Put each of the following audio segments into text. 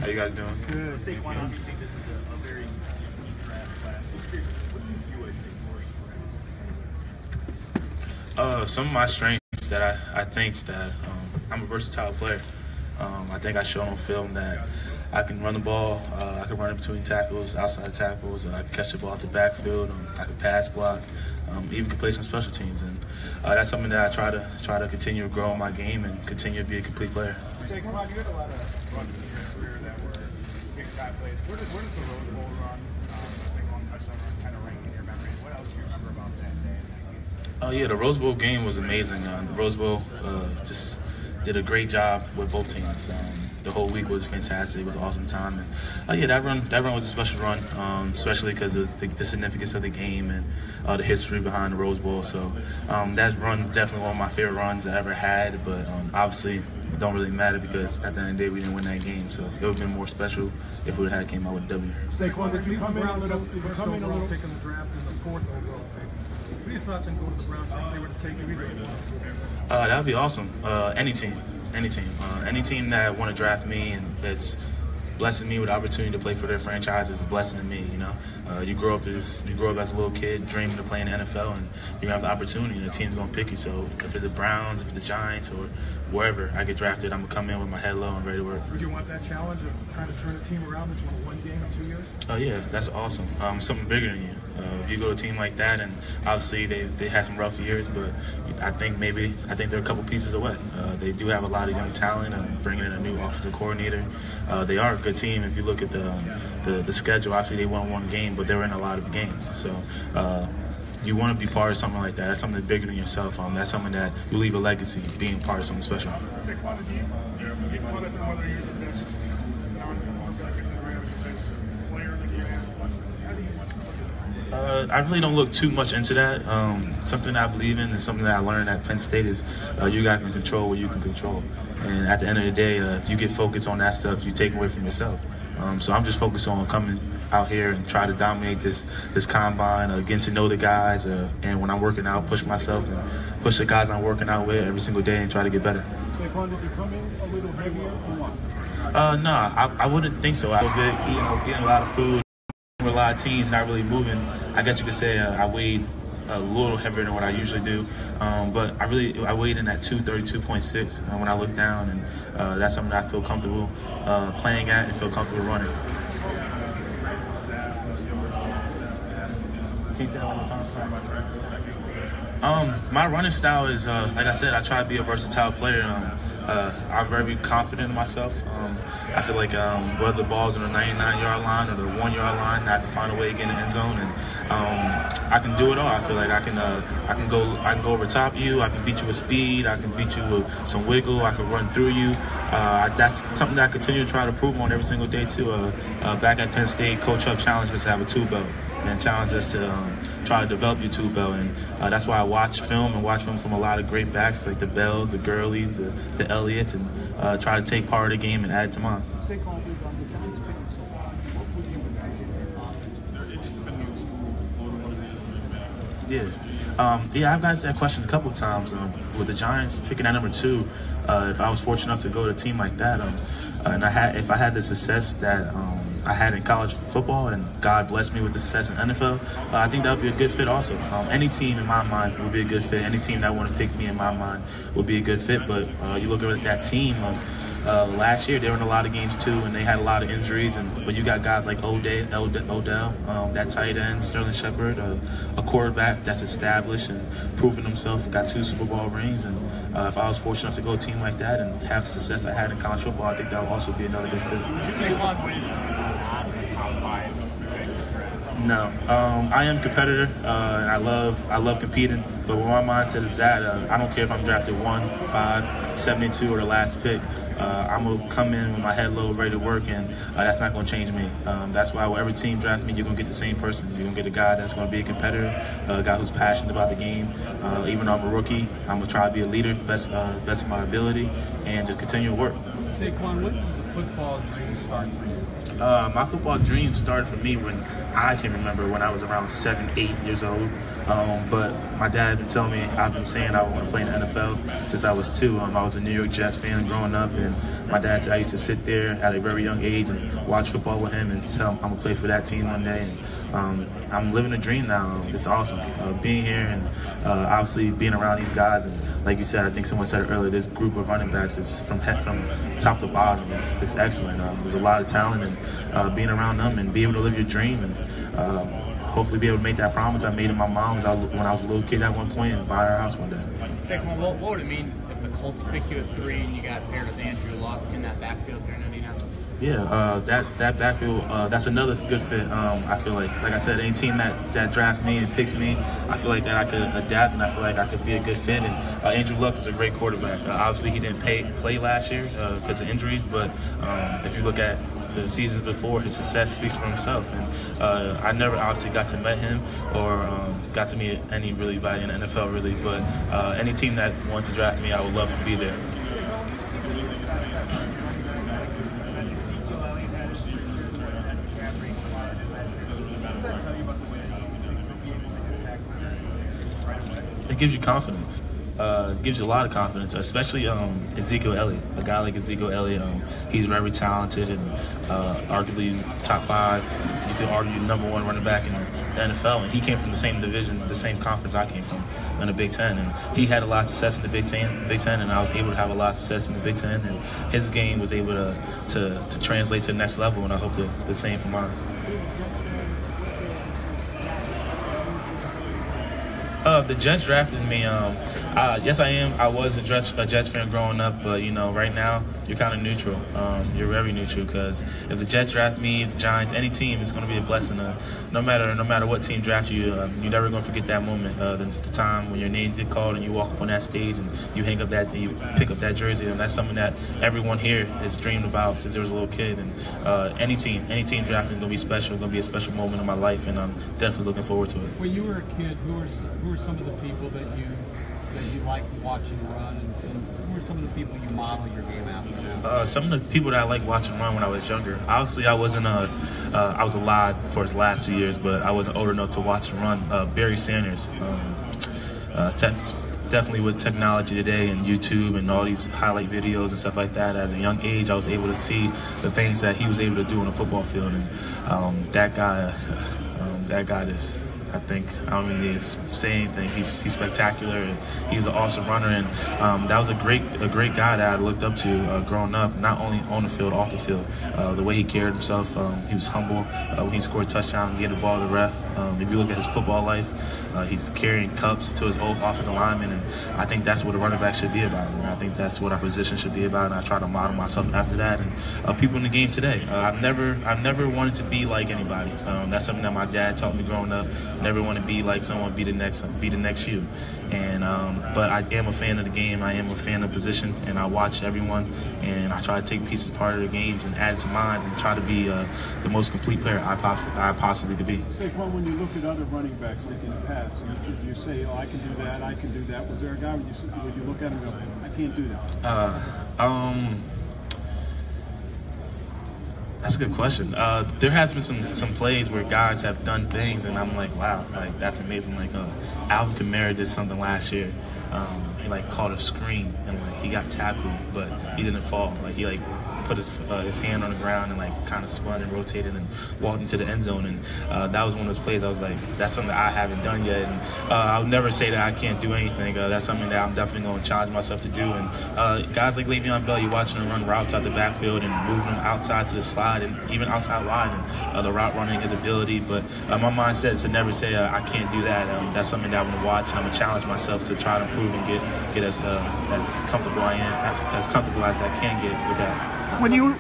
How you guys doing? Good. Saquon, obviously this is a very deep draft class. Just curious, what do you view as your strengths? Some of my strengths that I think that I'm a versatile player. I think I showed on film that I can run the ball, I can run in between tackles, outside tackles, I can catch the ball out the backfield, I can pass block, even can play some special teams, and that's something that I try to continue to grow in my game and continue to be a complete player. Saquon, you had a lot of runs in your career that were big-time plays. Where does the Rose Bowl run, I think long touchdown run, kind of rank in your memory? What else do you remember about that day and that game? Oh yeah, the Rose Bowl game was amazing. The Rose Bowl just did a great job with both teams. The whole week was fantastic. It was an awesome time. And yeah, that run was a special run, especially because of the significance of the game and the history behind the Rose Bowl. So that run was definitely one of my favorite runs I ever had. But obviously, it don't really matter because at the end of the day, we didn't win that game. So it would have been more special if we had came out with a W. Saquon, did you come in a little pick in the draft in the 4th overall pick? What are your thoughts on going to the Browns if they were to take you either? That would be awesome. Any team that want to draft me and that's blessing me with the opportunity to play for their franchise is a blessing to me. You know, you grow up as a little kid dreaming of playing the NFL, and you have the opportunity, and the team's gonna pick you. So if it's the Browns, if it's the Giants, or wherever I get drafted, I'm gonna come in with my head low and ready to work. Would you want that challenge of trying to turn a team around that's won one game in 2 years? Oh yeah, that's awesome. Something bigger than you. If you go to a team like that, and obviously they had some rough years, but I think they're a couple pieces away. They do have a lot of young talent, and bringing in a new offensive coordinator. They are a good team. If you look at the schedule, obviously they won one game, but they were in a lot of games. So you want to be part of something like that. That's something bigger than yourself. That's something that you leave a legacy, being part of something special. I really don't look too much into that. Something that I believe in and something that I learned at Penn State is you got to control what you can control. And at the end of the day, if you get focused on that stuff, you take away from yourself. So I'm just focused on coming out here and try to dominate this combine, getting to know the guys, and when I'm working out, push myself and push the guys I'm working out with every single day and try to get better. Saquon, did you come in a little heavier or what? No, I wouldn't think so. I was good, eating a lot of food. With a lot of teams not really moving, I guess you could say I weighed a little heavier than what I usually do, but I weighed in at 232.6 when I look down, and that's something that I feel comfortable playing at and feel comfortable running. Can you say that one more time? My running style is, like I said, I try to be a versatile player. I'm very confident in myself. I feel like whether the ball's on the 99-yard line or the 1-yard line, I can find a way to get in the end zone, and I can do it all. I feel like I can go over top of you. I can beat you with speed. I can beat you with some wiggle. I can run through you. That's something that I continue to try to prove on every single day too. Back at Penn State, Coach Hubb challenged us to have a tool belt and challenged us to try to develop your tool belt, and that's why I watch film from a lot of great backs like the Bells, the Gurleys, the Elliots, and try to take part of the game and add it to mine. Yeah, I've gotten that question a couple of times. With the Giants picking at number 2, if I was fortunate enough to go to a team like that, and if I had the success that I had in college football, and God blessed me with the success in NFL, I think that would be a good fit also. Any team in my mind would be a good fit. Any team that want to pick me in my mind would be a good fit. But you look at that team, last year they were in a lot of games too, and they had a lot of injuries. But you got guys like Odell, that tight end, Sterling Shepard, a quarterback that's established and proven himself, got 2 Super Bowl rings. And if I was fortunate enough to go to a team like that and have the success I had in college football, I think that would also be another good fit. No, I am a competitor, and I love competing. But what my mindset is that I don't care if I'm drafted 1, 5, 72, or the last pick. I'm gonna come in with my head low, ready to work, and that's not gonna change me. That's why every team drafts me, you're gonna get the same person. You're gonna get a guy that's gonna be a competitor, a guy who's passionate about the game. Even though I'm a rookie, I'm gonna try to be a leader, best of my ability, and just continue to work. Saquon, when did football dream start for you? My football dream started for me when I can remember, when I was around 7, 8 years old. But my dad had been telling me, I've been saying I want to play in the NFL since I was 2. I was a New York Jets fan growing up, and my dad said I used to sit there at a very young age and watch football with him and tell him I'm going to play for that team one day. And I'm living a dream now. It's awesome being here and obviously being around these guys. And like you said, I think someone said it earlier, this group of running backs is from top to bottom. It's excellent. There's a lot of talent, and being around them and be able to live your dream and hopefully be able to make that promise I made to my mom when I was a little kid at one point and buy her house one day. Saquon, what would it mean if the Colts picked you at 3 and you got paired with Andrew Luck in that backfield here in Indianapolis? Yeah, that backfield, that's another good fit. I feel like I said, any team that drafts me and picks me, I feel like that I could adapt and I feel like I could be a good fit. And Andrew Luck is a great quarterback. Obviously, he didn't play last year because of injuries, but if you look at the seasons before, his success speaks for himself. And I never obviously got to meet him or got to meet anybody in the NFL really, but any team that wants to draft me, I would love to be there. It gives you confidence. It gives you a lot of confidence, especially Ezekiel Elliott. A guy like Ezekiel Elliott, he's very talented and arguably top 5. You could argue #1 running back in the NFL, and he came from the same division, the same conference I came from in the Big Ten, and he had a lot of success in the Big Ten, and I was able to have a lot of success in the Big Ten, and his game was able to translate to the next level, and I hope the same for mine. The Jets drafted me. Yes, I am. I was a Jets fan growing up, but right now you're kind of neutral. You're very neutral because if the Jets draft me, the Giants, any team, it's going to be a blessing. No matter what team drafts you, you're never going to forget that moment, the time when your name get called and you walk up on that stage and you you pick up that jersey, and that's something that everyone here has dreamed about since they was a little kid. And any team drafting is going to be special. It's going to be a special moment in my life, and I'm definitely looking forward to it. When you were a kid, who were some of the people that you liked watching run, and who were some of the people you model your game after? Some of the people that I liked watching run when I was younger. Obviously, I wasn't I was alive for his last 2 years, but I wasn't old enough to watch him run. Barry Sanders. Definitely with technology today and YouTube and all these highlight videos and stuff like that, at a young age, I was able to see the things that he was able to do on a football field. And that guy is, I think, I don't even need to say anything. He's spectacular. And he's an awesome runner, and that was a great guy that I looked up to growing up. Not only on the field, off the field, the way he carried himself. He was humble. When he scored a touchdown, he gave the ball to the ref. If you look at his football life, he's carrying cups to his old offensive lineman, and I think that's what a running back should be about. And I think that's what our position should be about, and I try to model myself after that. And people in the game today, I've never wanted to be like anybody. That's something that my dad taught me growing up. Never want to be like someone, be the next you. And but I am a fan of the game. I am a fan of position, and I watch everyone, and I try to take pieces part of the games and add it to mine, and try to be the most complete player I possibly could be. Saquon, when you look at other running backs like in the past, you say, "Oh, I can do that. I can do that." Was there a guy when you look at him and go, "I can't do that"? That's a good question. There has been some plays where guys have done things, and I'm like, wow, like that's amazing. Like Alvin Kamara did something last year. He caught a screen and he got tackled, but he didn't fall. He put his hand on the ground and kind of spun and rotated and walked into the end zone. And that was one of those plays I was like, that's something that I haven't done yet. And I would never say that I can't do anything. That's something that I'm definitely going to challenge myself to do. And guys like Le'Veon Bell, you're watching them run routes out the backfield and moving them outside to the slide and even outside line, and the route running, his ability. But my mindset is to never say I can't do that. That's something that I'm going to watch, and I'm going to challenge myself to try to improve and get as comfortable as comfortable as I can get with that. When you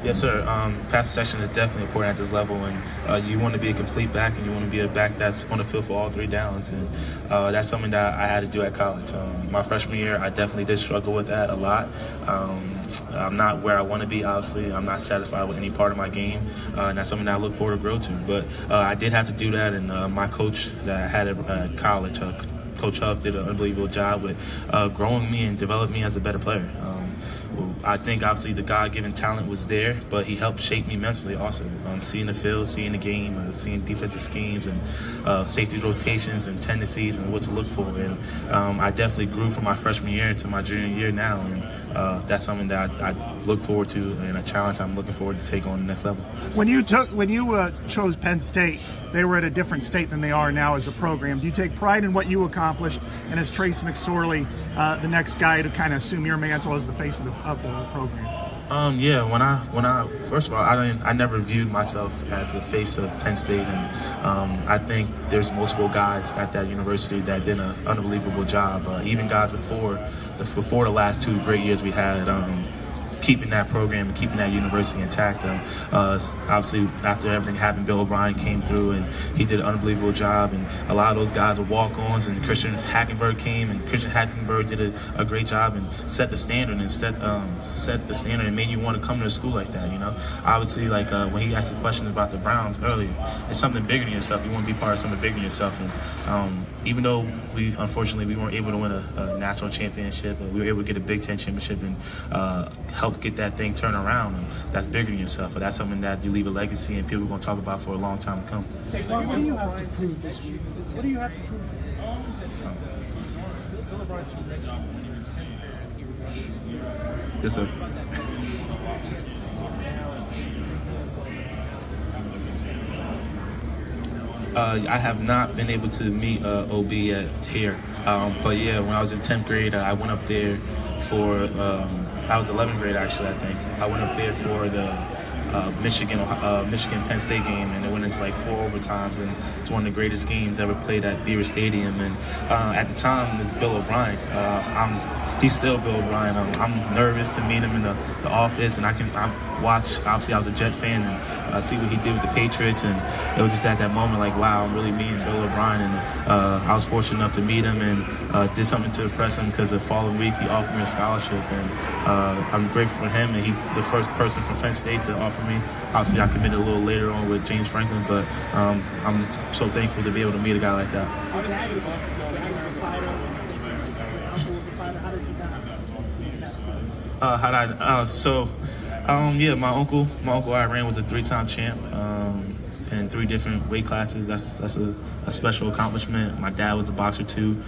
Yes, sir. Pass protection is definitely important at this level, and you want to be a complete back, and you want to be a back that's on the field for all 3 downs, and that's something that I had to do at college. My freshman year, I definitely did struggle with that a lot. I'm not where I want to be, obviously. I'm not satisfied with any part of my game, and that's something that I look forward to grow to. But I did have to do that, and my coach that I had at college, Coach Huff did an unbelievable job with growing me and developing me as a better player. I think obviously the God-given talent was there, but he helped shape me mentally also. Seeing the field, seeing the game, seeing defensive schemes and safety rotations and tendencies and what to look for. And I definitely grew from my freshman year into my junior year now, and that's something that I look forward to and a challenge I'm looking forward to take on the next level. When you chose Penn State, they were at a different state than they are now as a program. Do you take pride in what you accomplished, and is Trace McSorley the next guy to kind of assume your mantle as the face of the program? Yeah, when I first of all, I never viewed myself as a face of Penn State, and I think there's multiple guys at that university that did an unbelievable job. Even guys before the last 2 great years we had. Keeping that program and keeping that university intact. Obviously, after everything happened, Bill O'Brien came through and he did an unbelievable job. And a lot of those guys were walk-ons. And Christian Hackenberg came, and Christian Hackenberg did a great job and set the standard and set the standard and made you want to come to a school like that. You know, obviously, like when he asked the question about the Browns earlier, it's something bigger than yourself. You want to be part of something bigger than yourself. And even though unfortunately we weren't able to win a national championship, we were able to get a Big Ten championship and help get that thing turned around, and that's bigger than yourself. But that's something that you leave a legacy and people are going to talk about for a long time to come. Saquon, what do you have to prove this week? What do you have to prove? Yes, sir. I have not been able to meet OB here, but yeah, when I was in 10th grade, I went up there for. I was 11th grade actually, I think. I went up there for the Michigan-Penn State game, and it went into like 4 overtimes, and it's one of the greatest games ever played at Beaver Stadium. And at the time, it's Bill O'Brien. He's still Bill O'Brien. I'm nervous to meet him in the office, and I watch. Obviously, I was a Jets fan, and see what he did with the Patriots, and it was just at that moment like, wow, I'm really meeting Bill O'Brien. And I was fortunate enough to meet him and did something to impress him, because the following week he offered me a scholarship, and I'm grateful for him. And he's the first person from Penn State to offer me. Obviously, I committed a little later on with James Franklin, but I'm so thankful to be able to meet a guy like that. Yeah, my uncle I ran was a 3-time champ in 3 different weight classes. That's a special accomplishment. My dad was a boxer too,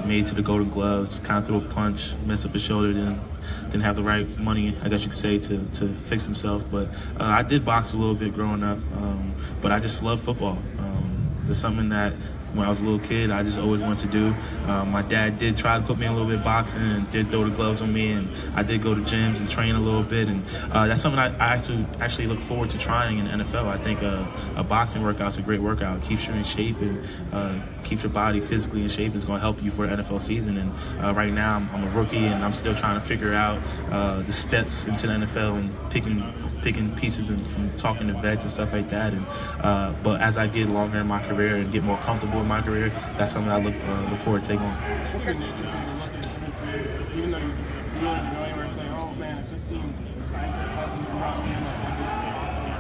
made it to the Golden Gloves, kind of threw a punch, messed up his shoulder, didn't have the right money, I guess you could say, to fix himself. But I did box a little bit growing up, but I just love football. It's something that when I was a little kid, I just always wanted to do. My dad did try to put me in a little bit of boxing and did throw the gloves on me, and I did go to gyms and train a little bit, and that's something I actually look forward to trying in the NFL. I think a boxing workout is a great workout. It keeps you in shape and keeps your body physically in shape. It's going to help you for the NFL season. And right now I'm a rookie, and I'm still trying to figure out the steps into the NFL and picking pieces and from talking to vets and stuff like that. And but as I get longer in my career and get more comfortable in my career, that's something I look forward to taking on. What's your nature for looking, even though you really go anywhere and say, oh man, if this team signed for Cousins and brought me in,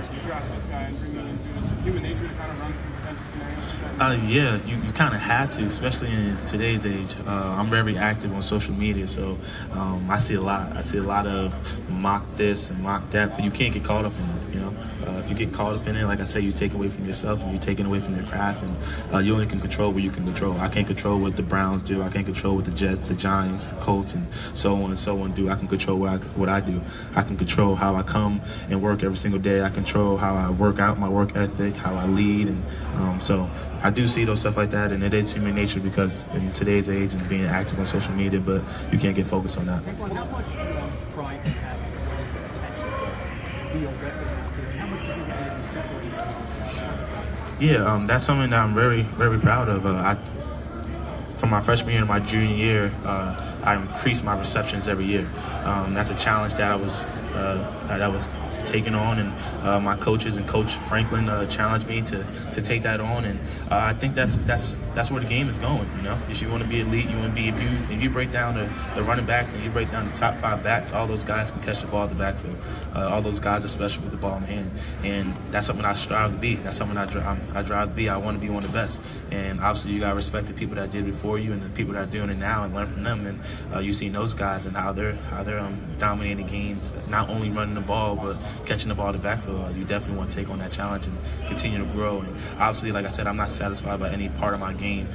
so you draft this guy and bring me into it, human nature to kind of run through potential scenarios? Yeah, you kind of had to, especially in today's age. I'm very active on social media, so I see a lot. I see a lot of mock this and mock that, but you can't get caught up in it, you know? If you get caught up in it, like I say, you take away from yourself and you're taking away from your craft, and you only can control what you can control. I can't control what the Browns do. I can't control what the Jets, the Giants, the Colts, and so on do. I can control what I do. I can control how I come and work every single day. I control how I work out, my work ethic, how I lead, and so I do see those stuff like that, and it is human nature because in today's age and being active on social media, but you can't get focused on that. How much do you pride in having potential be a weapon out there? How much do you think it really separates you? Yeah, that's something that I'm very, very proud of. From my freshman year to my junior year, I increased my receptions every year. That's a challenge that I was taken on, and my coaches and Coach Franklin challenged me to take that on, and I think that's where the game is going. You know, if you want to be elite, you want to be if you break down the running backs and you break down the top 5 backs, all those guys can catch the ball at the backfield. All those guys are special with the ball in hand, and that's something I strive to be. That's something I drive to be. I want to be one of the best, and obviously you got to respect the people that did before you and the people that are doing it now and learn from them. And you see those guys and how they're dominating games, not only running the ball but catching the ball at the backfield. You definitely want to take on that challenge and continue to grow. And obviously, like I said, I'm not satisfied by any part of my game.